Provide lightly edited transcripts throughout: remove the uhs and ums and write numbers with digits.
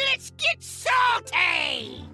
Let's get salty! Hey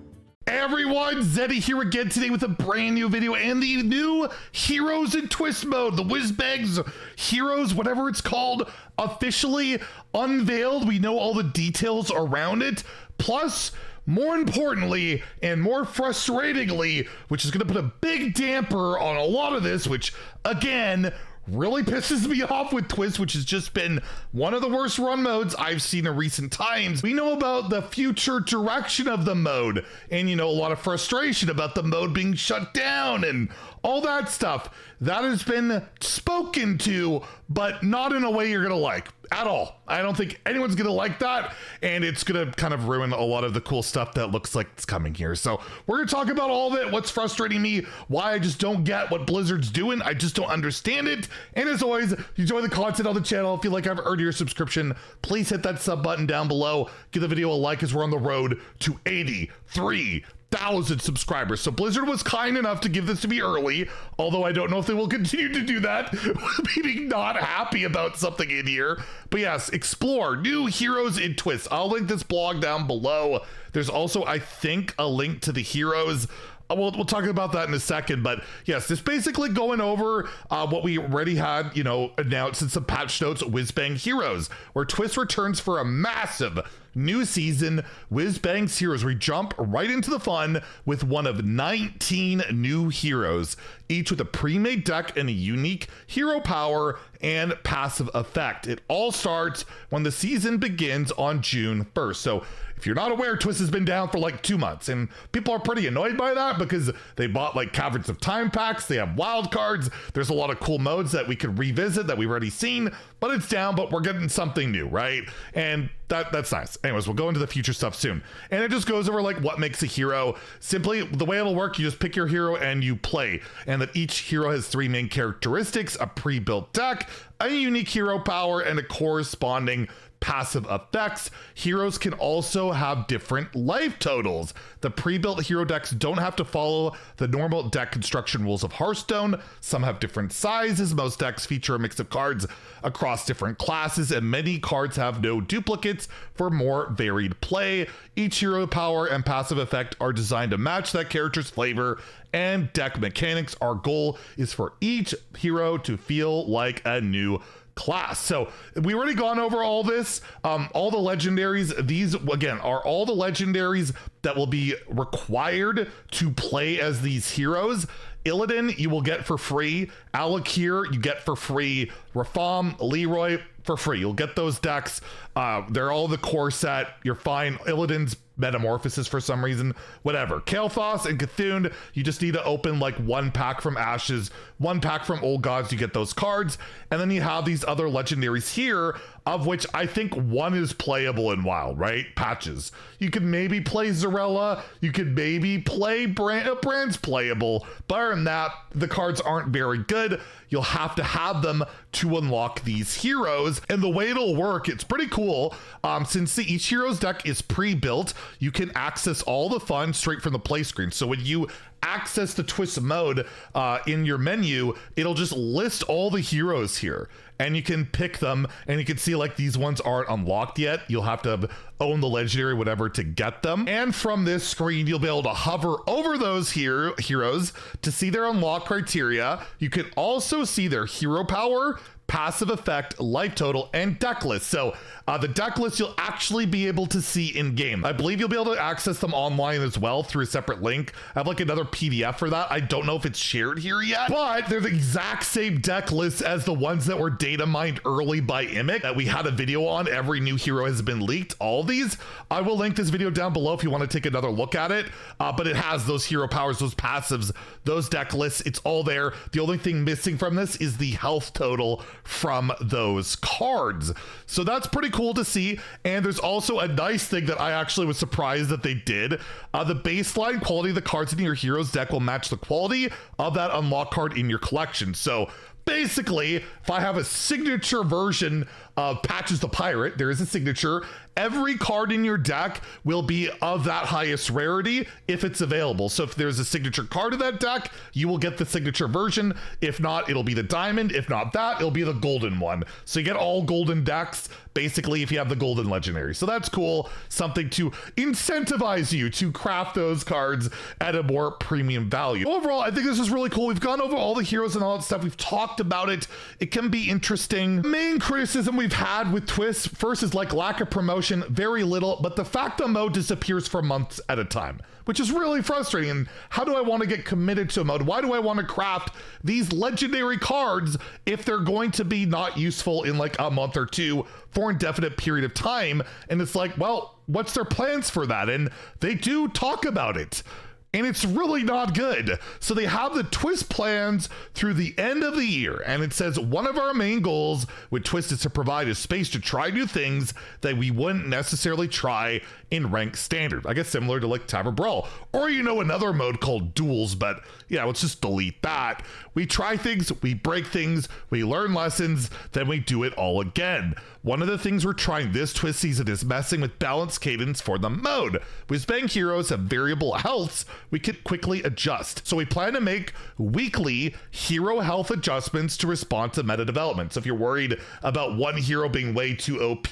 everyone, Zeddy here again today with a brand new video and the new Heroes in Twist mode, the Whizbangs Heroes, whatever it's called, officially unveiled. We know all the details around it, plus, more importantly and more frustratingly, which is going to put a big damper on a lot of this, which again, really pisses me off with Twist, which has just been one of the worst run modes I've seen in recent times. We know about the future direction of the mode, and you know, a lot of frustration about the mode being shut down and all that stuff. That has been spoken to, but not in a way you're gonna like at all. I don't think anyone's gonna like that, and it's gonna kind of ruin a lot of the cool stuff that looks like it's coming here. So we're gonna talk about all of it, what's frustrating me, why I just don't get what Blizzard's doing. I just don't understand it. And as always, if you enjoy the content on the channel, if you like I've earned your subscription, please hit that sub button down below. Give the video a like as we're on the road to 83,000 subscribers. So Blizzard was kind enough to give this to me early, although I don't know if they will continue to do that, meaning not happy about something in here. But yes, explore new heroes in Twist. I'll link this blog down below. There's also, I think, a link to the heroes. We'll talk about that in a second, but yes, just basically going over what we already had, you know, announced in some patch notes, Whizbang Heroes, where Twist returns for a massive new season, Whizbang Heroes. We jump right into the fun with one of 19 new heroes, each with a pre-made deck and a unique hero power and passive effect. It all starts when the season begins on June 1st. So if you're not aware, Twist has been down for like 2 months, and people are pretty annoyed by that because they bought like Caverns of Time packs, they have wild cards, there's a lot of cool modes that we could revisit that we've already seen, but it's down, but we're getting something new, right? And that's nice. Anyways, we'll go into the future stuff soon. And it just goes over like what makes a hero. Simply, the way it'll work, you just pick your hero and you play. And that each hero has 3 main characteristics, a pre-built deck, a unique hero power, and a corresponding passive effects. Heroes can also have different life totals. The pre-built hero decks don't have to follow the normal deck construction rules of Hearthstone. Some have different sizes. Most decks feature a mix of cards across different classes, and many cards have no duplicates for more varied play. Each hero power and passive effect are designed to match that character's flavor and deck mechanics. Our goal is for each hero to feel like a new class. So we already gone over all this, all the legendaries. These again are all the legendaries that will be required to play as these heroes. Illidan you will get for free, Alakir you get for free, Rafam, Leroy for free. You'll get those decks. They're all the core set. You're fine. Illidan's Metamorphosis for some reason, whatever. Kael'thas and Cthulhu, you just need to open like 1 pack from Ashes, 1 pack from Old Gods, you get those cards, and then you have these other legendaries here, of which I think 1 is playable in WoW, right? Patches. You could maybe play Zarella, you could maybe play Brand's playable, but other than that, the cards aren't very good. You'll have to have them to unlock these heroes, and the way it'll work, it's pretty cool. Since each hero's deck is pre-built, you can access all the fun straight from the play screen. So when you access the Twist mode in your menu, it'll just list all the heroes here, and you can pick them, and you can see like these ones aren't unlocked yet. You'll have to own the legendary whatever to get them, and from this screen you'll be able to hover over those heroes to see their unlock criteria. You can also see their hero power, passive effect, life total, and deck list. So the deck list you'll actually be able to see in game. I believe you'll be able to access them online as well through a separate link. I have like another PDF for that. I don't know if it's shared here yet, but they're the exact same deck lists as the ones that were data mined early by Immic that we had a video on. Every new hero has been leaked. All of these, I will link this video down below if you want to take another look at it. But it has those hero powers, those passives, those deck lists. It's all there. The only thing missing from this is the health total from those cards. So that's pretty cool to see. And there's also a nice thing that I actually was surprised that they did. The baseline quality of the cards in your hero's deck will match the quality of that unlock card in your collection. So basically, if I have a signature version Patches the Pirate, there is a signature. Every card in your deck will be of that highest rarity if it's available. So if there's a signature card of that deck, you will get the signature version. If not, it'll be the diamond. If not that, it'll be the golden one. So you get all golden decks, basically, if you have the golden legendary. So that's cool. Something to incentivize you to craft those cards at a more premium value. Overall, I think this is really cool. We've gone over all the heroes and all that stuff. We've talked about it. It can be interesting. The main criticism we've had with Twist first is like lack of promotion, very little, but the fact the mode disappears for months at a time, which is really frustrating. And how do I want to get committed to a mode? Why do I want to craft these legendary cards if they're going to be not useful in like a month or two for an indefinite period of time? And it's like, well, what's their plans for that? And they do talk about it, and it's really not good. So they have the Twist plans through the end of the year. And it says one of our main goals with Twist is to provide a space to try new things that we wouldn't necessarily try in ranked standard. I guess similar to like Tavern Brawl, or, you know, another mode called Duels, but yeah, let's just delete that. We try things, we break things, we learn lessons, then we do it all again. One of the things we're trying this Twist season is messing with balance cadence for the mode. Whizbang heroes have variable healths we can quickly adjust. So we plan to make weekly hero health adjustments to respond to meta development. So if you're worried about one hero being way too OP,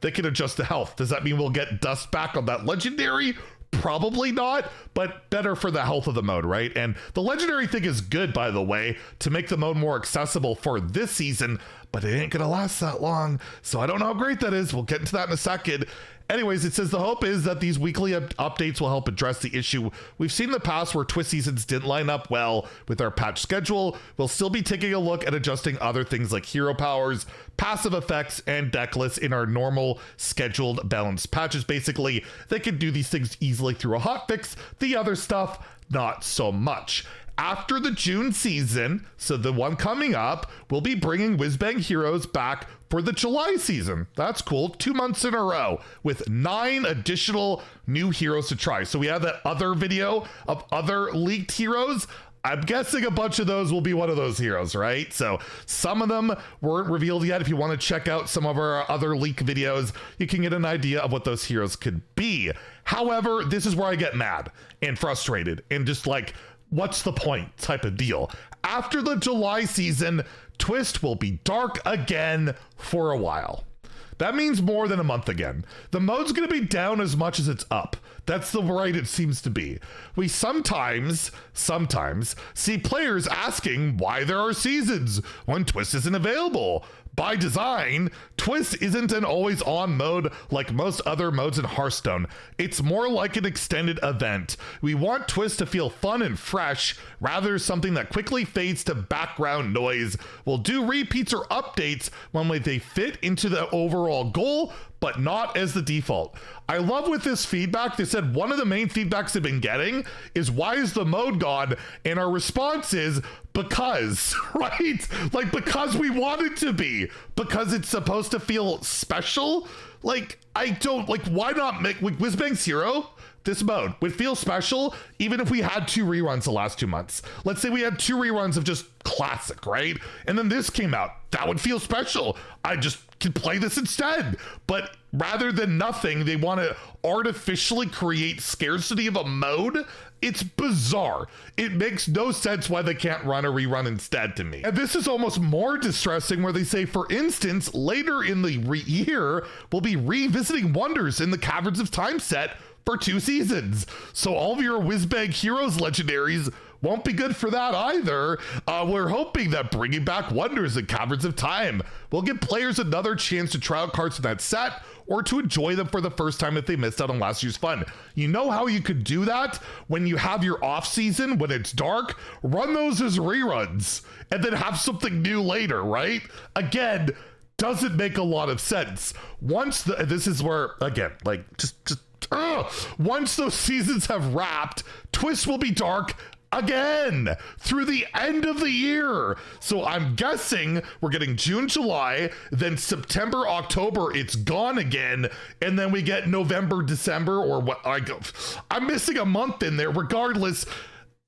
they can adjust the health. Does that mean we'll get dust back on that legendary? Probably not, but better for the health of the mode, right? And the legendary thing is good, by the way, to make the mode more accessible for this season, but it ain't gonna last that long. So I don't know how great that is. We'll get into that in a second. Anyways, it says the hope is that these weekly updates will help address the issue we've seen in the past where Twist seasons didn't line up well with our patch schedule. We'll still be taking a look at adjusting other things like hero powers, passive effects, and deck lists in our normal scheduled balanced patches. Basically, they can do these things easily through a hotfix. The other stuff, not so much. After the June season, so the one coming up, we'll be bringing Whizbang Heroes back for the July season. That's cool. 2 months in a row with 9 additional new heroes to try. So we have that other video of other leaked heroes. I'm guessing a bunch of those will be one of those heroes, right? So some of them weren't revealed yet. If you want to check out some of our other leak videos, you can get an idea of what those heroes could be. However, this is where I get mad and frustrated and just like, what's the point type of deal. After the July season, Twist will be dark again for a while. That means more than a month again. The mode's going to be down as much as it's up. That's the right it seems to be. We sometimes see players asking why there are seasons when Twist isn't available. By design, Twist isn't an always-on mode like most other modes in Hearthstone. It's more like an extended event. We want Twist to feel fun and fresh, rather than something that quickly fades to background noise. We'll do repeats or updates when they fit into the overall goal, but not as the default. I love with this feedback, they said one of the main feedbacks they've been getting is why is the mode gone? And our response is because, right? Like, because we want it to be, because it's supposed to feel special. Like, I don't, like, why not make Whizbang's Hero? This mode would feel special even if we had 2 reruns the last 2 months. Let's say we had 2 reruns of just classic, right? And then this came out. That would feel special. I just can play this instead. But rather than nothing, they want to artificially create scarcity of a mode. It's bizarre. It makes no sense why they can't run a rerun instead to me. And this is almost more distressing where they say, for instance, later in the year, we'll be revisiting Wonders in the Caverns of Time set for 2 seasons. So all of your Whizbang Heroes legendaries won't be good for that either. We're hoping that bringing back Wonders and Caverns of Time will give players another chance to try out cards from that set or to enjoy them for the first time if they missed out on last year's fun. You know how you could do that? When you have your off season, when it's dark, run those as reruns and then have something new later, right? Again, doesn't make a lot of sense. This is where, again, like, once those seasons have wrapped, Twist will be dark again through the end of the year. So I'm guessing we're getting June, July, then September, October, it's gone again. And then we get November, December, or what? I'm missing a month in there. Regardless,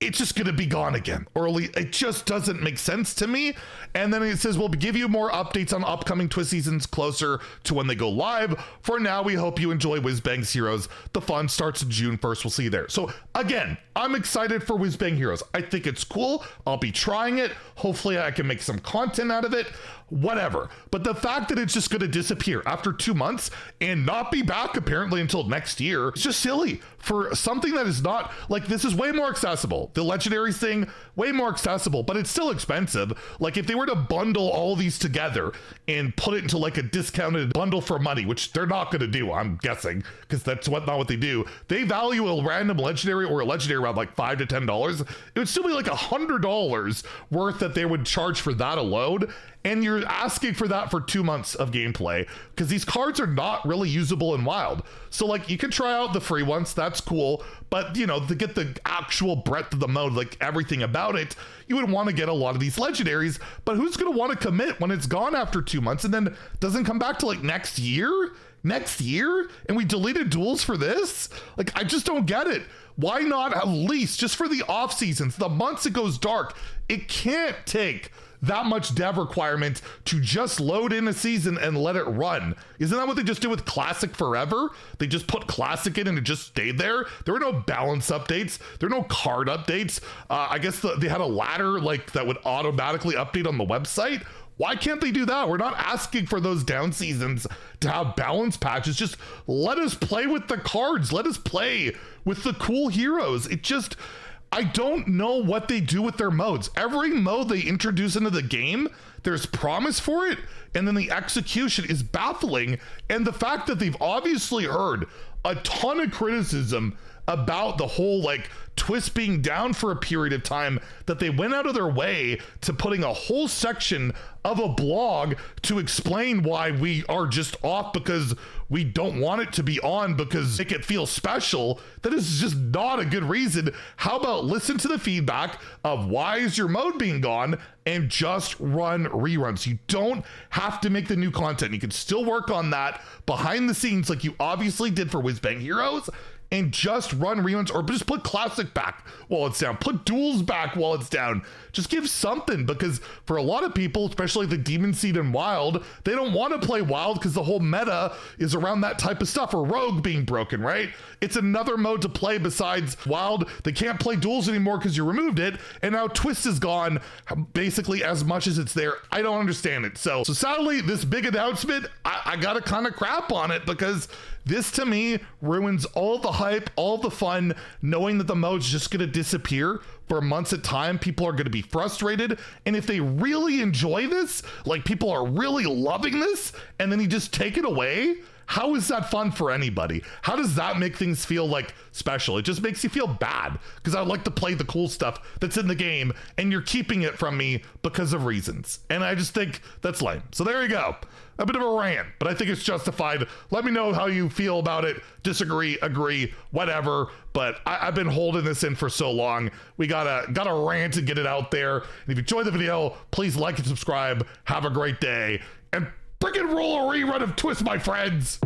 it's just going to be gone again. Or it just doesn't make sense to me. And then it says, we'll give you more updates on upcoming Twist seasons closer to when they go live. For now, we hope you enjoy Whizbang's Heroes. The fun starts June 1st. We'll see you there. So again, I'm excited for Whizbang Heroes. I think it's cool. I'll be trying it. Hopefully I can make some content out of it. Whatever. But the fact that it's just going to disappear after 2 months and not be back apparently until next year, it's just silly for something that is not like, this is way more accessible. The legendaries thing, way more accessible, but it's still expensive. Like if they were to bundle all these together and put it into like a discounted bundle for money, which they're not going to do, I'm guessing, because that's not what they do. They value a random legendary or a legendary around like $5 to $10. It would still be like $100 worth that they would charge for that alone. And you're asking for that for 2 months of gameplay because these cards are not really usable in Wild. So like you can try out the free ones, that's cool. But you know, to get the actual breadth of the mode, like everything about it, you would want to get a lot of these legendaries. But who's going to want to commit when it's gone after 2 months and then doesn't come back to like next year? And we deleted duels for this? Like, I just don't get it. Why not at least just for the off seasons, the months it goes dark? It can't take that much dev requirement to just load in a season and let it run. Isn't that what they just did with Classic forever? They just put Classic in and it just stayed there. There were no balance updates. There were no card updates. I guess they had a ladder like that would automatically update on the website. Why can't they do that? We're not asking for those down seasons to have balance patches. Just let us play with the cards. Let us play with the cool heroes. It just, I don't know what they do with their modes. Every mode they introduce into the game, there's promise for it, and then the execution is baffling. And the fact that they've obviously heard a ton of criticism about the whole like Twist being down for a period of time, that they went out of their way to putting a whole section of a blog to explain why we are just off because we don't want it to be on because make it feel special. That is just not a good reason. How about listen to the feedback of why is your mode being gone and just run reruns. You don't have to make the new content. You can still work on that behind the scenes like you obviously did for Whizbang Heroes, and just run reruns, or just put Classic back while it's down. Put duels back while it's down. Just give something, because for a lot of people, especially the Demon Seed and Wild, they don't want to play Wild because the whole meta is around that type of stuff, or Rogue being broken, right? It's another mode to play besides Wild. They can't play duels anymore because you removed it, and now Twist is gone basically as much as it's there. I don't understand it. So sadly, this big announcement, I gotta kind of crap on it, because this to me ruins all the hype, all the fun, knowing that the mode's just going to disappear for months at a time. People are going to be frustrated. And if they really enjoy this, like people are really loving this, and then you just take it away, how is that fun for anybody? How does that make things feel like special? It just makes you feel bad, because I like to play the cool stuff that's in the game and you're keeping it from me because of reasons. And I just think that's lame. So there you go. A bit of a rant, but I think it's justified. Let me know how you feel about it. Disagree, agree, whatever. But I've been holding this in for so long. We gotta rant and get it out there. And if you enjoyed the video, please like and subscribe. Have a great day. And freaking roll a rerun of Twist, my friends.